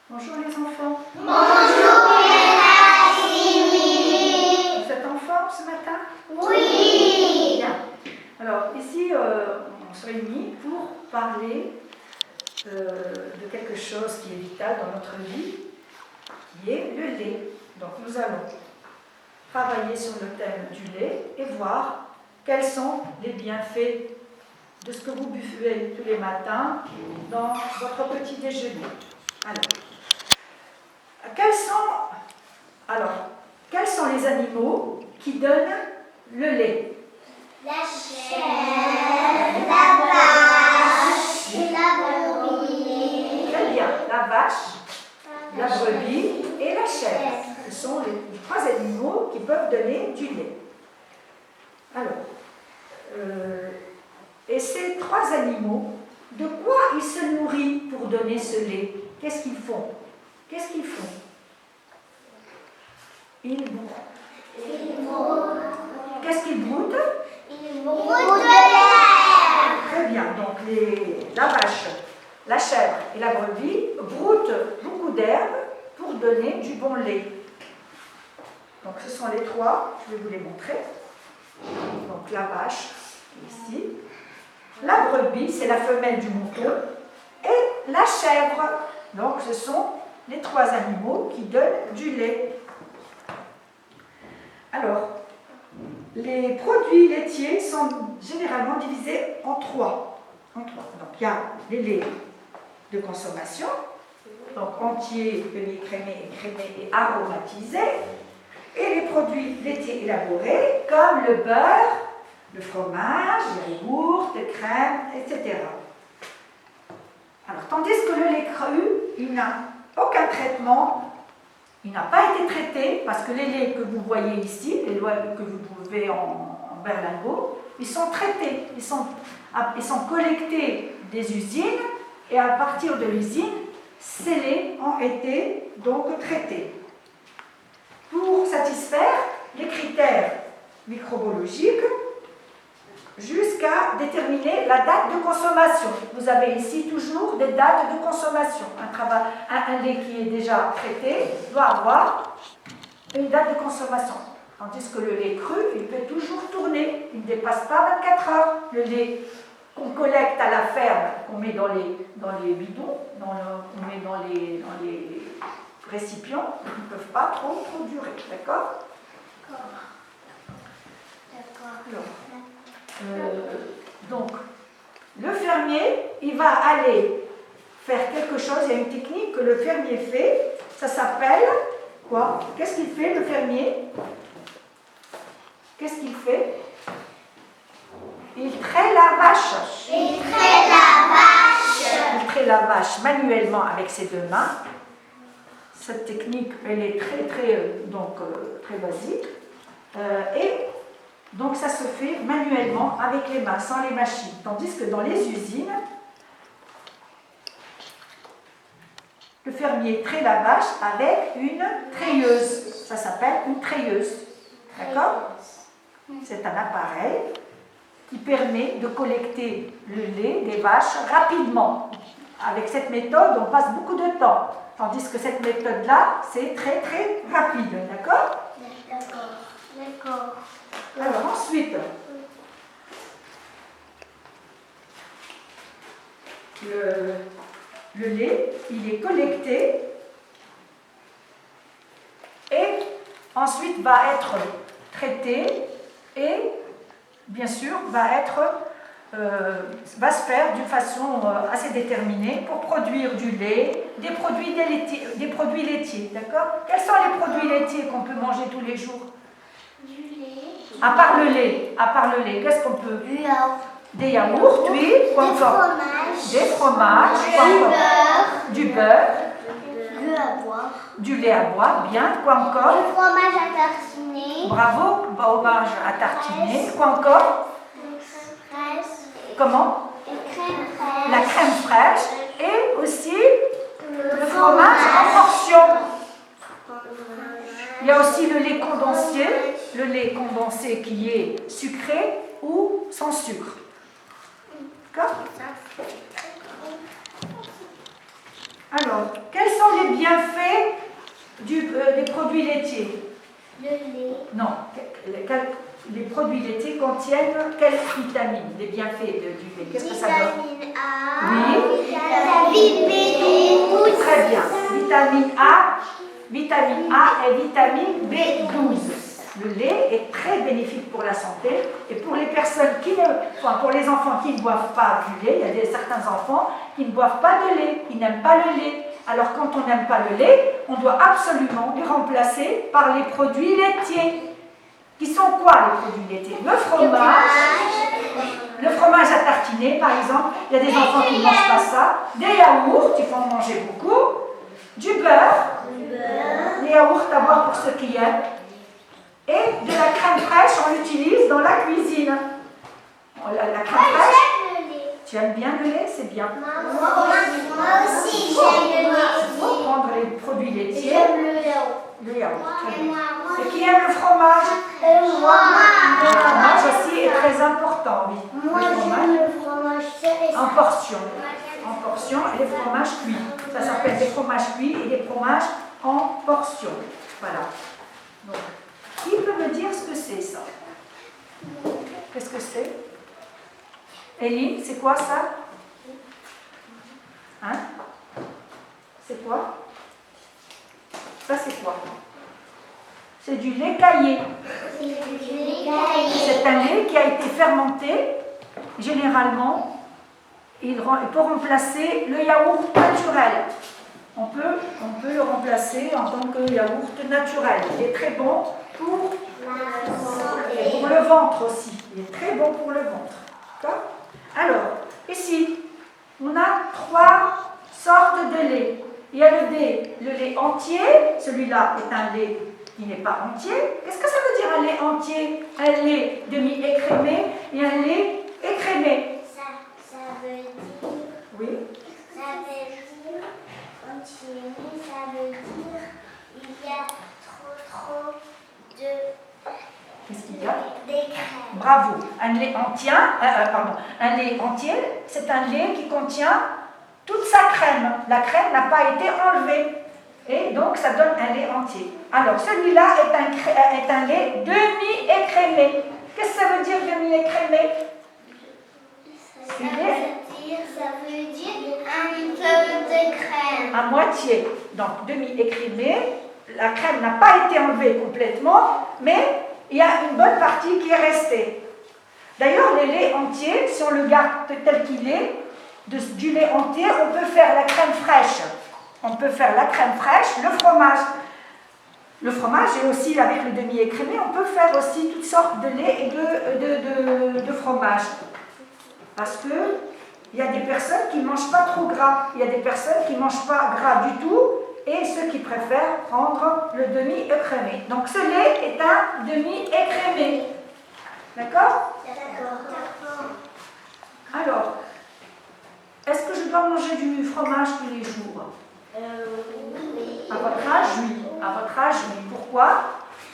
Bonjour les enfants. Bonjour les Vous êtes en forme ce matin? Oui. Bien. Alors ici, on se réunit pour parler de quelque chose qui est vital dans notre vie, qui est le lait. Donc nous allons travailler sur le thème du lait et voir quels sont les bienfaits de ce que vous buvez tous les matins dans votre petit déjeuner. Quels sont les animaux qui donnent le lait? La chèvre, la vache, la brebis. Très bien, la vache, la brebis et la chèvre. Ce sont les trois animaux qui peuvent donner du lait. Et ces trois animaux, de quoi ils se nourrissent pour donner ce lait? Qu'est-ce qu'ils font? Ils broutent. Qu'est-ce qu'ils broutent? Ils broutent de l'air. Très bien, donc la vache, la chèvre et la brebis broutent beaucoup d'herbe pour donner du bon lait. Donc ce sont les trois, je vais vous les montrer. Donc la vache, ici. La brebis, c'est la femelle du mouton. Et la chèvre. Donc ce sont les trois animaux qui donnent du lait. Alors, les produits laitiers sont généralement divisés en trois. Donc il y a les laits de consommation, donc entiers, demi-écrémés, écrémés et aromatisés, et les produits laitiers élaborés comme le beurre, le fromage, les yaourts, les crèmes, etc. Alors, tandis que le lait cru, il n'a aucun traitement, il n'a pas été traité, parce que les laits que vous voyez ici, les laits que vous trouvez en berlingot, ils sont traités, ils sont collectés des usines, et à partir de l'usine, ces laits ont été donc traités. Pour satisfaire les critères microbiologiques, jusqu'à déterminer la date de consommation. Vous avez ici toujours des dates de consommation. Un lait qui est déjà traité doit avoir une date de consommation. Tandis que le lait cru, il peut toujours tourner. Il ne dépasse pas 24 heures. Le lait qu'on collecte à la ferme, qu'on met dans les bidons, qu'on met dans les récipients, ils ne peuvent pas trop durer. D'accord? Donc, le fermier, il va aller faire quelque chose, il y a une technique que le fermier fait, ça s'appelle quoi? Qu'est-ce qu'il fait le fermier? Qu'est-ce qu'il fait? Il traite la vache. Il traite la vache. Il traite la vache manuellement avec ses deux mains. Cette technique, elle est très basique. Donc ça se fait manuellement avec les mains, sans les machines. Tandis que dans les usines, le fermier traite la vache avec une treilleuse. Ça s'appelle une treilleuse. D'accord? C'est un appareil qui permet de collecter le lait des vaches rapidement. Avec cette méthode, on passe beaucoup de temps. Tandis que cette méthode-là, c'est très très rapide. D'accord? D'accord. Alors ensuite, le lait, il est collecté et ensuite va être traité et bien sûr va se faire d'une façon assez déterminée pour produire du lait, des produits laitiers. D'accord? Quels sont les produits laitiers qu'on peut manger tous les jours? Du lait. À part le lait, qu'est-ce qu'on peut? Du yaourt. Des yaourts, oui. Quoi encore? Des fromages. Quoi encore? Du beurre. Du lait à boire. Du lait à boire, bien. Quoi encore? Du fromage à tartiner. Bravo, fromage à tartiner. Quoi encore? Des crèmes fraîches. Comment? Des crèmes fraîches. La crème fraîche et aussi le fromage en portion. Il y a aussi le lait condensé qui est sucré ou sans sucre. D'accord? Alors, quels sont les les bienfaits des produits laitiers? Le lait. Non. Les produits laitiers contiennent quelles vitamines? Les bienfaits du lait. Qu'est-ce que ça donne? Vitamine A. Oui. Vitamine B12. Très bien. Vitamine A et vitamine B12. Le lait est très bénéfique pour la santé et pour les personnes pour les enfants qui ne boivent pas du lait, il y a certains enfants qui ne boivent pas de lait, qui n'aiment pas le lait. Alors quand on n'aime pas le lait, on doit absolument les remplacer par les produits laitiers. Qui sont quoi les produits laitiers? Le fromage à tartiner par exemple, il y a des enfants qui ne mangent pas ça, des yaourts, il faut en manger beaucoup, du beurre, les yaourts à boire pour ceux qui aiment, et de la crème fraîche, on l'utilise dans la cuisine. La crème fraîche, J'aime le lait. tu aimes bien le lait, c'est bien. Moi aussi, j'aime le lait. Il faut prendre les produits laitiers. J'aime le yaourt. Le yaourt, très Et bien. moi, Et qui aime le fromage? moi, Le fromage aussi est très important, oui. moi Le fromage j'aime le fromage serré. en portion. En portion et les fromages cuits. Ça s'appelle des fromages cuits et des fromages en portion. Voilà. Donc, qui peut me dire ce que c'est ça? Qu'est-ce que c'est? Eline, c'est quoi ça? Hein? C'est quoi? Ça c'est quoi? C'est du lait caillé. C'est un lait qui a été fermenté. Généralement, il peut remplacer le yaourt naturel. On peut le remplacer en tant que yaourt naturel. Il est très bon pour le ventre aussi. Il est très bon pour le ventre. D'accord? Alors, ici, on a 3 sortes de lait. Il y a le lait entier. Celui-là est un lait qui n'est pas entier. Qu'est-ce que ça veut dire un lait entier? Un lait demi-écrémé et un lait écrémé. Ça veut dire. Oui. Ça veut dire. Entier, ça veut dire. Il y a trop de. Qu'est-ce qu'il y a? Des crèmes. Bravo. Un lait entier, un lait entier, c'est un lait qui contient toute sa crème. La crème n'a pas été enlevée. Et donc, ça donne un lait entier. Alors, celui-là est un lait demi-écrémé. Qu'est-ce que ça veut dire demi-écrémé? Ça veut dire un peu de crème. À moitié. Donc, demi-écrémé. La crème n'a pas été enlevée complètement, mais il y a une bonne partie qui est restée. D'ailleurs, les laits entiers, si on le garde tel qu'il est, du lait entier, on peut faire la crème fraîche. On peut faire la crème fraîche, le fromage. Le fromage et aussi avec le demi-écrémé, on peut faire aussi toutes sortes de lait et de fromage. Parce que il y a des personnes qui ne mangent pas trop gras. Il y a des personnes qui ne mangent pas gras du tout et ceux qui préfèrent prendre le demi-écrémé. Donc ce lait est un demi-écrémé. D'accord? D'accord. Alors, est-ce que je dois manger du fromage tous les jours? Oui. À votre âge, oui. À votre âge, oui. Pourquoi?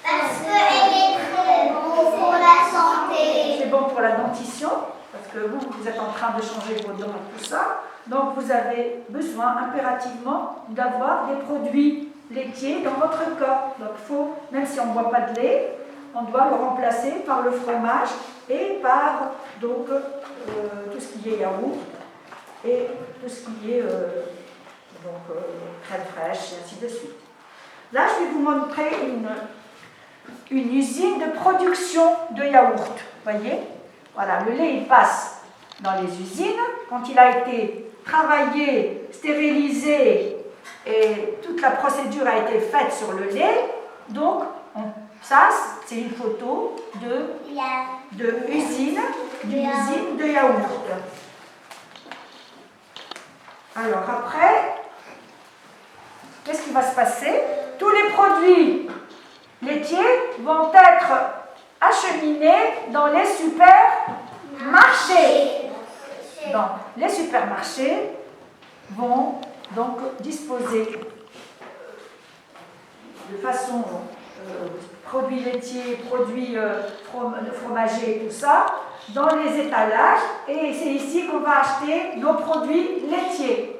Parce qu'elle est très bonne pour la santé. C'est bon pour la dentition, parce que vous êtes en train de changer vos dents et tout ça. Donc vous avez besoin impérativement d'avoir des produits laitiers dans votre corps. Donc il faut, même si on ne boit pas de lait, on doit le remplacer par le fromage et par donc, tout ce qui est yaourt et tout ce qui est crème fraîche et ainsi de suite. Là, je vais vous montrer une usine de production de yaourt. Voyez? Voilà, le lait il passe dans les usines. Quand il a été travaillé, stérilisé et toute la procédure a été faite sur le lait, donc ça c'est une photo d'une usine de yaourt. Alors après, qu'est-ce qui va se passer? Tous les produits laitiers vont être acheminés dans les supermarchés. Donc, les supermarchés vont donc disposer de façon produits laitiers, produits fromagers, tout ça, dans les étalages. Et c'est ici qu'on va acheter nos produits laitiers.